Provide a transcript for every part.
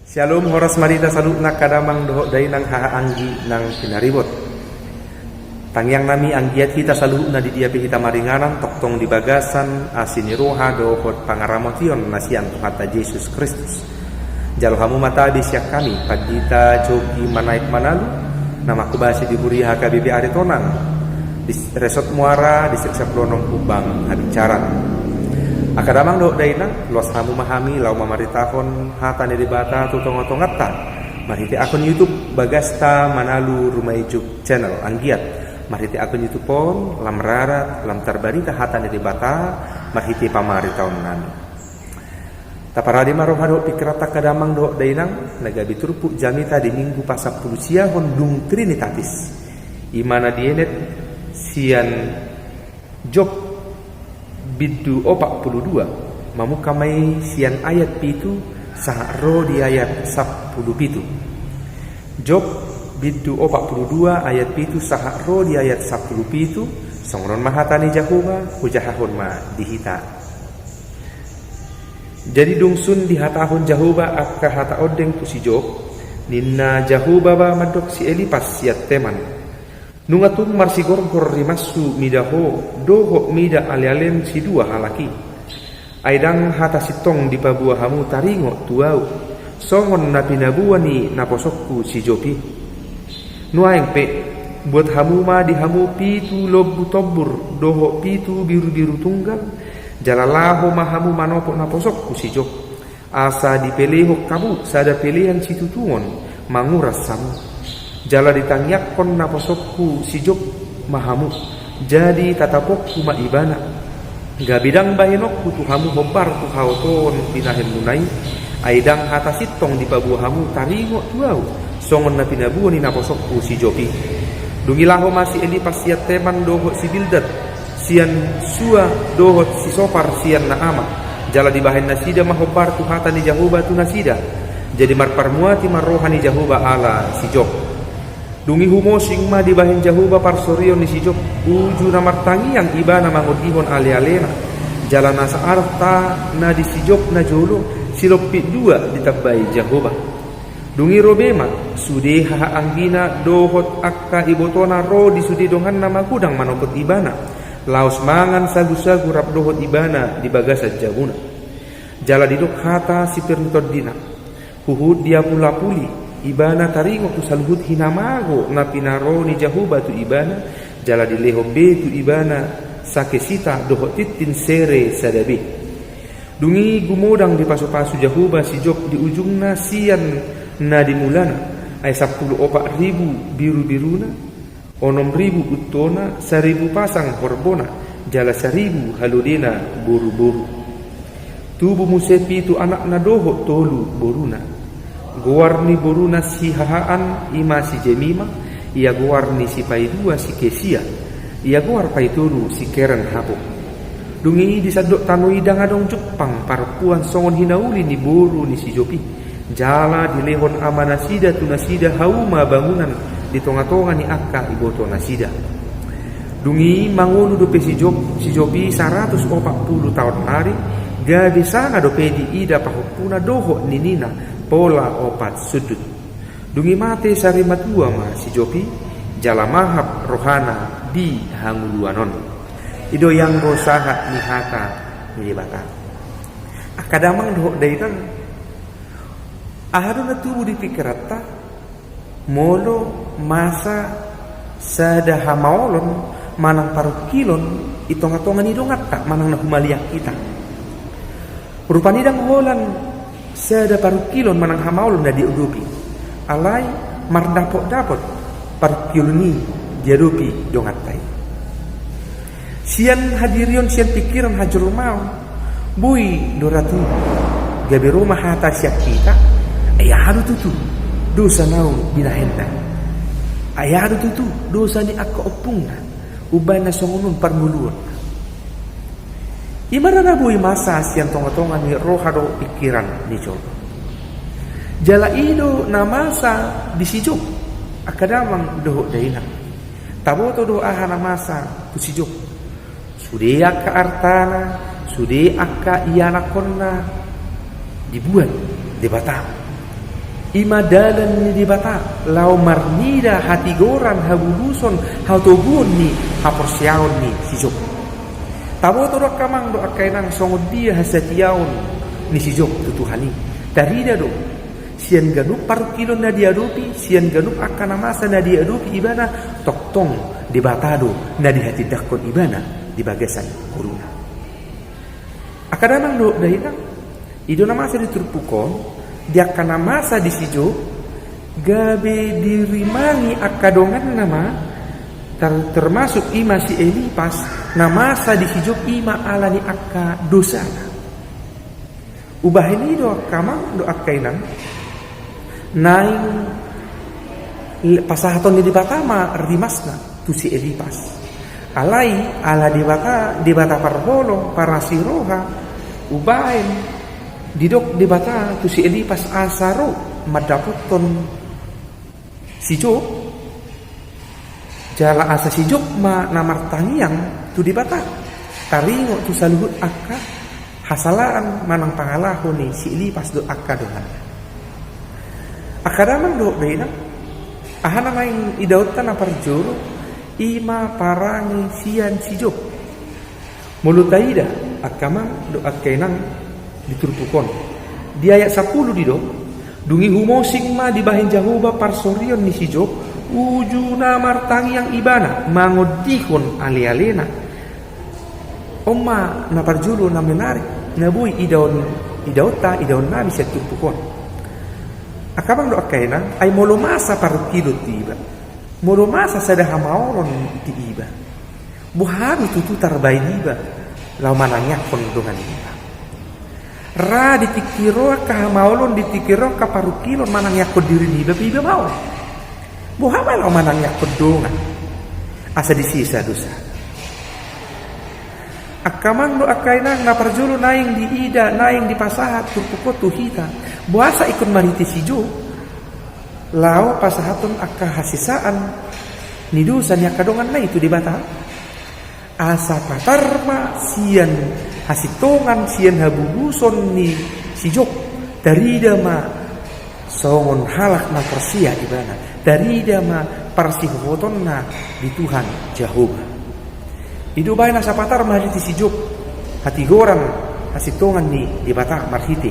Shalom horas marita salutna kadamang dohok day nang haanggi nang pinaribot. Tangyang nami anggiat kita salutna di dia kita maringanan toktong di bagasan asiniroha dohot pangaramotion nasian Tuhan Yesus Kristus. Jalohamu mata bisyak kami pagita jogi manaik manalu nama kubasi di buriha KBB Aritonang di resort muara di seksa plonong kubang habicaran. Akadamang do daina los hamu mahami lau mamaritahon hata ni dibata tutong-otongata mariti akun YouTube Bagasta Manalu Rumaijuk channel anggiat mariti akun YouTube pon lam rarat lam terbarita hata ni dibata mariti pamaritahon nami taparadi marohado pikrata kadamang do dainang nagabi turpu jamita di minggu pasapulu siahon dung Trinitatis imana dienet sian Job Bidu 42 mamukamay sian ayat pitu sahro di ayat 10 Job Bidu 42 ayat pitu sahro di ayat 10 songron mahatani Jahuba hujahahon ma dihita. Jadi dungsun dihatahon Jahuba akka hata odeng tu si Job ninna Jahuba ba madok si Elipas siat teman nungatung marsigorgor rimasu midaho doho mida alialen si dua halaki aidang hata sitong di pabuah hamu taringo tuau songon na pinabuani na posokku si Jopi nuaeng pe buat hamu ma di hamu pitu lobu tobur doho pitu biru-biru tunggal jalalaho mahamu manopok na posokku si Job asa dipeleho kabu sada pelehan si tutungon manguras samu jala ditangyakon na posokku si Job mahamu jadi tatapokku maibana gabidang bahenokku tuhamu hobar tuhaoton binahen munai aidang hata sitong di pabuahamu taringo tuau songon na pinabuani na posokku si Jopi dungilaho masih Elipas siat teman dohot si Bildad sian sua dohot si Sopar sian na ama jala dibahen nasida mahobar tuhata ni Jahuba tu nasida jadi marparmuati marrohani Jahuba ala si Job dungi humosing ma dibahin Jahuba parsorion ni si Job uju na martangi yang iba na mangodihon ale-alena jalan nasa arta na di si Job na jolo silopit dua ditabai Jahuba dungi robema sude haha anggina dohot akka ibotona ro di sude dongan nama kudang manopot ibana laos mangan sagu-sagu rap dohot ibana di bagasa jabuna jala didok hata si pernitodina huhud dia pula-puli ibana taringo tu saluhut hinamago na pinaro ni Jahuba tu ibana jala dileho be tu ibana sakesita dohot titin sere sadabi dungi gumodang di pasu-pasu Jahuba si Job di ujungna sian na dimulana ay 10,000 biru-biruna 6,000 utona 1,000 pasang korbona jala 1,000 haludena buru-buru tubuh musepi tu anak na dohot tolu boruna gowarni boruna si hahaan ima si Jemima ia gowarni si paidua si Kesia ia gowar paitulu si Keren hapo dungi disadok tanuidang adong Jepang parpuan songon hinauli ni boru ni si Jopi jala dilehon ama nasida tu nasida hauma bangunan di tonga-tonga ni akka iboto nasida dungi mangunu dope si Jopi 140 tahun hari gabi sana dope di ida pahupuna doho ninina pola opat sudut dungi mate sari matua ma si Jopi jala mahap rohana di hanguluanon ido yang rosaha nihata milibata akadamang dohok daitan ahaduna tubuh di pikirata molo masa sada hamaolon manang parukilon itonga-tonga ni dongat tak manang nahumaliak kita rupani dang holan sada parukilon manang hamaulon na diudupi alai mardapot-dapot parukiloni diadupi dongatai sian hadirion sian pikiran hajur mau bui doratu gabi rumah hata siap kita ayahadu tutu dosa nau binahenda ayahadu tutu dosa ni akka opungna ubay na songunun parmuluon imarana bui masa siang tonga-tonga ni rohado pikiran ni Job jala ido na masa di si Job akadamang doho daina taboto do ahana masa tu si Job sude akka artana sude akka iana konna dibuat di Batam Ima dalan ni di bata lau marnida hati goran habuluson hautogun ni haporsiaon ni sijok. Tabo torok kamang do akainang songod dia hasatiaon ni sijok tutuhani. Tarida do sian ganup paru kilon na diadupi, sian ganup akana masa na diadupi ibana toktong di bata do na di hati dakon ibana di bagasan kuruna. Akadamang do dahita ido na masa diturpukon dia kana masa di sijo gabe dirimangi akadongan nama termasuk ima si Elipas na masa di sijo ima alani akka dosa ubah ini do kamang do akainan naing pasahaton di batama rimasna tu si Elipas alai ala di bata parbolong para siroha ubain didok di bata tu si Elipas asaro madaputon sijok jala asa sijok ma namartangiang tu di bata taringo tu saluhut akka hasalaan manang pangalahu ni si Elipas do akka dengan akadaman do deina ahana main idautan aparjuru ima parangi sian sijok mulutaida akamang do akkenang diturpukon di ayat 10 di do dungi humosing ma di bahin jahuba parsorion ni sijok ujuna martangi yang ibana mangodikon ali-alena omma na parjulu na menarik nabui idaon nabi sa turpukon akabang do akaina ay molo masa parukilot tiba molo masa sada hamauron ti iba buharu tututar bay iba lau manangyak kon dengan iba ra ditikiro ka maulon ditikiro ka parukilon manang yakod diri ni iba mau buhama lo manang yakod dongan asa disisa dosa akamang do akainang na parjulo naing di ida naing di pasahat turpukot tuhita buasa ikon mariti sijo lao pasahaton akka hasisaan ni dosa nya kadongan na itu di bata asa patarma sian hasitongan sian habubuson ni sijok darida ma songon halak na persia ibana darida ma parsihoton na di Tuhan Jehovah idu bay na sapatar mahiti sijok hati gorang hasitongan ni di bata marhiti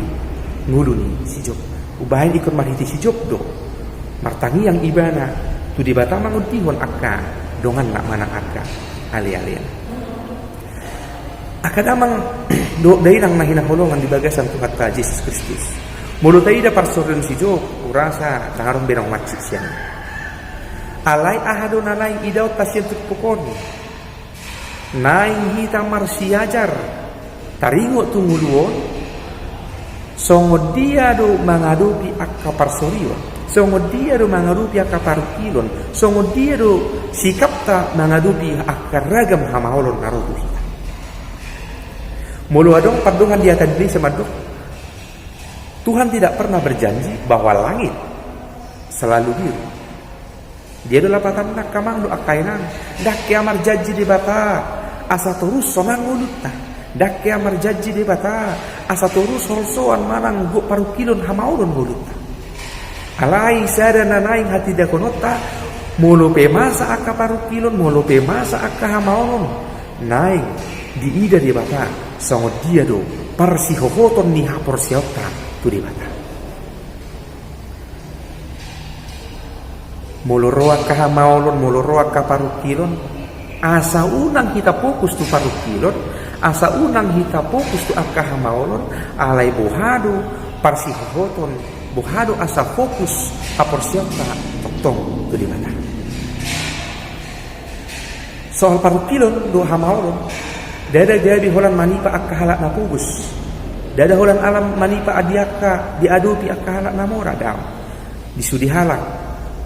ngulu ni sijok ubahin ikut marhiti sijok do martangi yang ibana tu di bata mangutihon akka dongan nak manang akka ali-alian akadamang do dai nang nahinahulongan di bagasan Tuhan ta Yesus Kristus mulo taida parsoren sijo urasa tangaron benong matsit sian alai ahadon alai idaw tasyen tukpukon naing hita marsiajar taringo tunguluon songod dia do mangadupi akka parsorion songod dia do mangadupi akka parukilon songod dia do sikapta mangadupi akka ragam hamaholon narodu hita mulu adong padungan dia tadi semaduk Tuhan tidak pernah berjanji bahwa langit selalu biru. Dia adalah patang nak kamang do akainan dak kiamar janji di bata asa terus sonang ngulutna dak kiamar janji di bata asa terus solsoan manang go parukilon hamaulon ngulutna alai sada nanaing hati dakonota mulu pe masa akka parukilon mulu pe masa akka hamaulon naing di ida di bata songo dia do parsihohoton ni hapor siota tu di bata moloroa ka hamaulon moloroa ka parukilon asa unang kita fokus tu parukilon asa unang kita fokus tu akka hamaulon alai bohado parsihohoton bohado asa fokus hapor siota toktong tu di bata soal parukilon do hamaulon dada jadi holan manipa akka halak na pugus dada holan alam manipa adiaka diadupi akka halak na mora daw disudi halak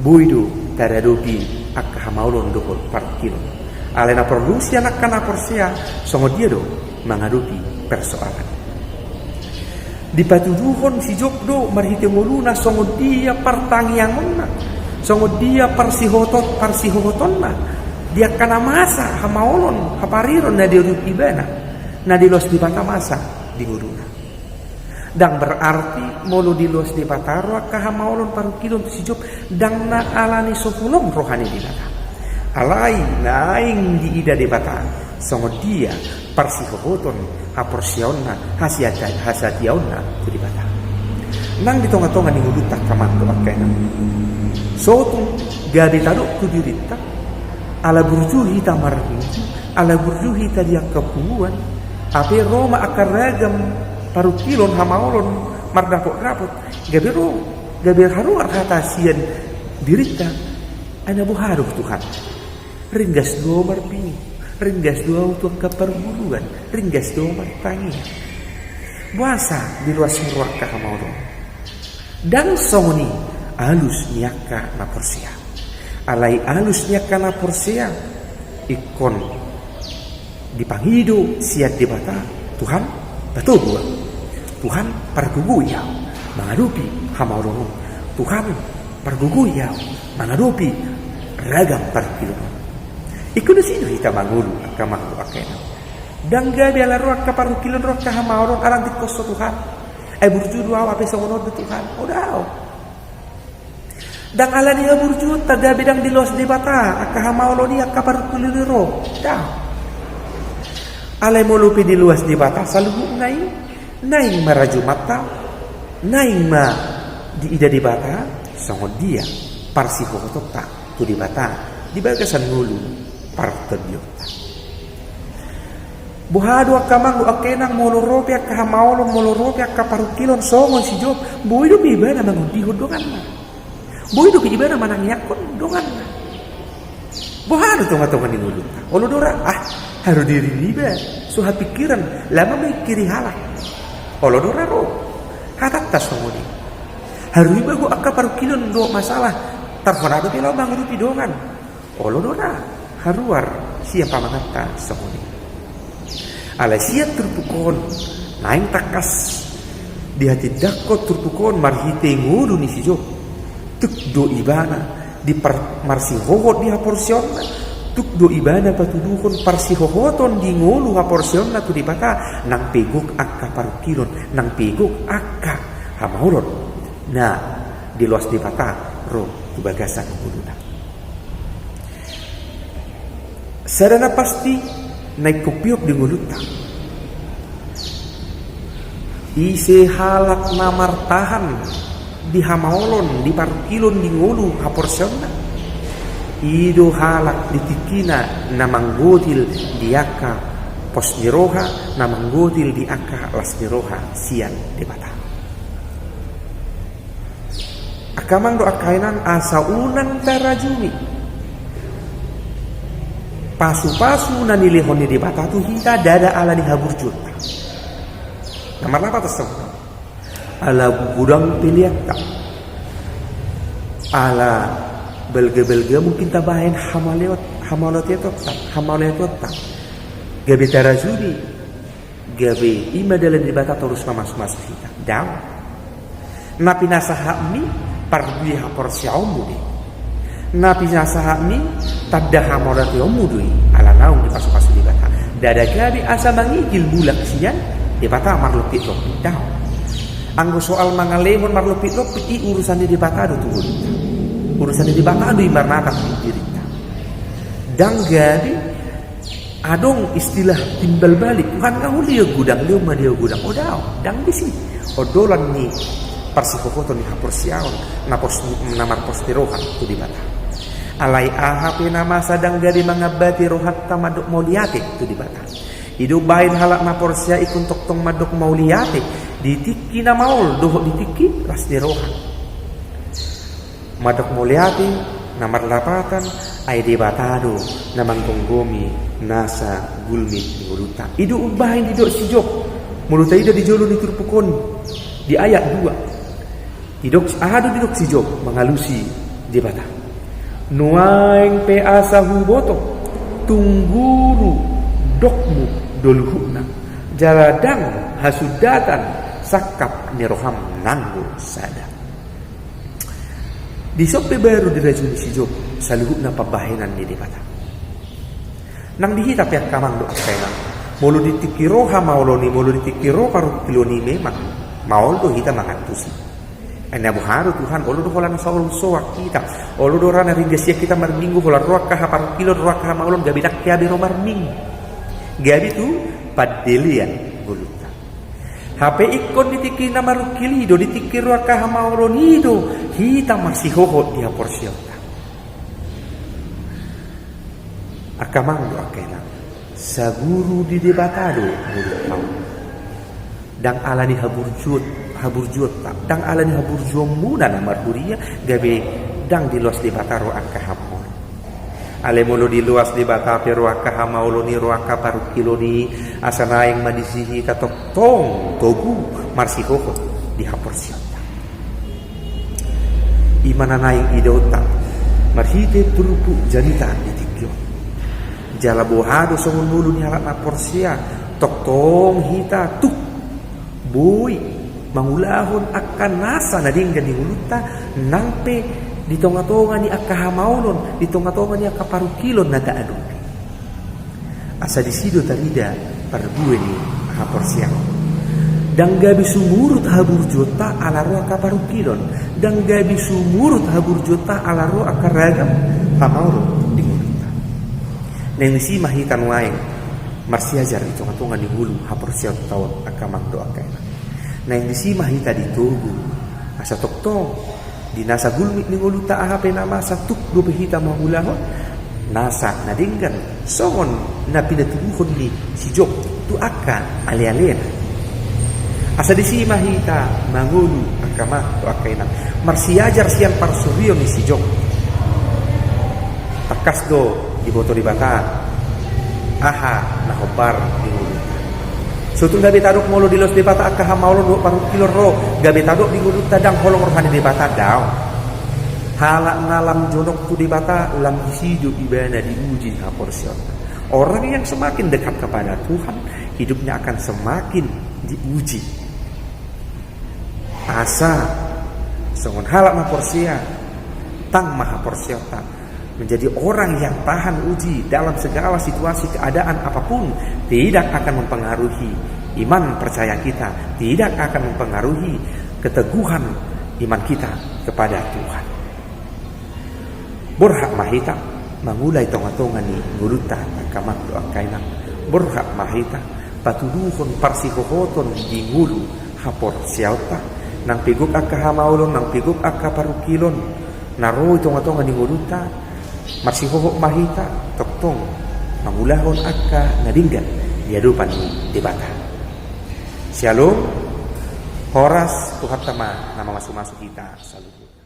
buido taradupi akka hamaulon dohol parkilon alena produksi anak kana porsia songo dia do mangadupi persoalan dipatuduhon si jokdo marhite muluna songo dia partangiangon na songo dia parsihoton na dia kana masa hamaulon hapariron na diurut ibana na dilos di bata masa di guruna Dan berarti molo di luas di pataro kahamaulon paru kilon si job dang na alani sopulong rohani di bata. Alai naing di ida di bata. Songo dia parsihohoton aporsionna hasatiauna di bata. Nang di tonga-tonga ni ngulutak kamando akena. Sotung gabi taduk ku dirita ala burjuhi tamarni ala burjuhi tadi kepuan ape Roma akar ragam paru kilon hamaulon mardapot-rapot gabi haru kata sian dirita ana buharuh Tuhan ringgas dua marpini ringgas dua untuk keperburuan ringgas dua martangi puasa di luas ruaka hamaulon dan songoni alus niaka na porsia alai alus niaka na porsia ikon dipanghido siat di bata Tuhan betul gua Tuhan pergugu ya mengadupi hamaulon Tuhan pergugu ya mengadupi ragam perkilon ikut di sini kita mangulu kamangulu akena dan gabi ala roh kaparu kilon roh kahamaulon arang dikoso Tuhan burju dua apa songono Tuhan udah dan ala dia burju taga bidang di los di bata akahamaulon dia kaparu kilon roh dah ala molupi di luas di bata selalu naing maraju mata naing ma di ida di bata songo dia parsi hokotota tu di bata di bagasan ngulu partediota buhadu akamang akenang moloropi akahamaulon moloropi akaparukilon songo si job boido ibana mangudihod dongan na boido ibana manang yakon dongan na buhadu tonga-tonga ni ngulu olodora haru diri riba suha pikiran lama mikiri halak olodora ro hatat tas ngoni haru riba go akaparukilon do masalah tarfonado pila mangurupi dongan olodora haruar siapa mangata songoni ala siap terpukon naing takas di hati dakot terpukon marhite nguru ni sijo tuk do ibana di marsi hohot di haporsionna tuk do ibana patudukon parsi hohoton di ngulu haporsionna tu di bata nang pegok akka parukilon nang pegok akka hamaulon nah di luas di bata ro tu bagasan nguluna sadana pasti naik kopiok di nguluta isi halak namar tahan di hamaulon di parkilon di ngulu haporsionna ido halak di tikina namanggotil di aka pos niroha namanggotil di aka las niroha sian di bata akamang do akainan asaunan tarajumi pasu-pasu na nilihon ni di bata tu hita dada ala ni haburjut nomor apa tersebut ala gudang piliata ala belga-belga mungkin tabahin hamalat ya tak gabi tarazuni gabi ima dalam di bata terus mas kita daw napi nasahami parbi haporsiaumu di napi nasahami tadda hamalat yomudui ala naung di pasu-pasu di bata dada gabi asa mangigil bulak sian di bata marlupit lo daw anggo soal mangalemon marlupit lo piti urusan di bata do turun urusan di bata do imarnata dirita dan gabi adong istilah timbal balik Tuhan kau lihat gudang liu ma dia gudang odaw dan di sini odolan ni parsikofoto ni haporsiaon namar postirohan tu di bata alai ahape nama sadang gadi mangabati rohat tamaduk mauliate tu di bata hidup bain halak na porsia ikun tong maduk mauliate ditiki na maul doh ditiki ras rohan maduk mauliate namar lapatan ay di batado namang tonggomi nasa gulmit nguluta idu ubahin di dok sijok muluta ida di jolo ni turpukon di ayat 2 idok ahadu di dok sijok mengalusi di bata nuaing pe asa huboto tungguru dokmu doluhuna jaladang hasudatan sakap niroham nanggo sada di sope baru dirajuni sijok saluhuna pabahinan di bata nang dihita pihak kamang do akainan mulu ditikiro hamauloni mulu ditikiro paru kiloni memang maol do hita mangantusi ena buharu Tuhan olo do holan saul soak kita olo do rana ringgesia kita marminggu holan roak kaha paru kilo roak kaha maulon gabi dak kiabi ro marming gabi tu padelian guluta HP ikon ditiki na marukili do ditiki roak kaha maulon hido hita masih hoho dia porsiota akamang do akela saguru di debatado guluta dang alani haburjut dang alani haburjut muda na marhuria gabe dang di luas debataro akahamon ale molo di luas debata pero akahamaulo ni roaka paru kilo ni asana yang madisihi katok tong togu marsikoho di haporsiota imana naing idota marhite turupu janita ditikyo jala bohado songon mulu ni halat na porsia tok tong hita tuk boy mangulahon akan nasa na dinggan di huluta nangpe di tonga-tonga ni akahamaulon di tonga-tonga ni akaparukilon na daadon asa disido tarida parbue ni haporsiang dang gabi sumurut haburjota ala roa akaparukilon dang gabi sumurut haburjota ala roa akaragam hamaulon di huluta neng si mahitan wae marsiajar di tonga-tonga ni hulu haporsiang tawon akamang doa kaina na yang disimah hita ditugu asa toktong di nasa gulmit ni nguluta ahape na masa tuk do hita mahulahon nasa nadinggan songon na pinatubuhon ni si Job tu akka ale-ale asa disimah hita mangulu akama tu akaina marsiajar sian parsurio ni si Job takas do di boto di bata aha na hobar di nguluta Sutun gabi tadok molo di los debata akaha maulon do paru kilo ro gabi tadok di gulut tadang holong rohani debata daw halak ngalam jonok tu debata lam isidu ibana diuji haporsion orang yang semakin dekat kepada Tuhan hidupnya akan semakin diuji asa songon halak maporsia tang maha porsiota menjadi orang yang tahan uji dalam segala situasi keadaan apapun tidak akan mempengaruhi iman percaya kita, tidak akan mempengaruhi keteguhan iman kita kepada Tuhan. Borhak mahita mangulai tonga-tonga ni nguluta akamak doa kainang. Borhak mahita patuduhon parsihohoton di ngulu hapor siauta nang piguk akahamaulon nang piguk akaparukilon naro tonga-tonga ni nguluta marsihoho mahita toktong mangulahon akka nadinggan di hadapan debata. Shalom. Horas Tuhan nama masuk-masuk kita. Salut.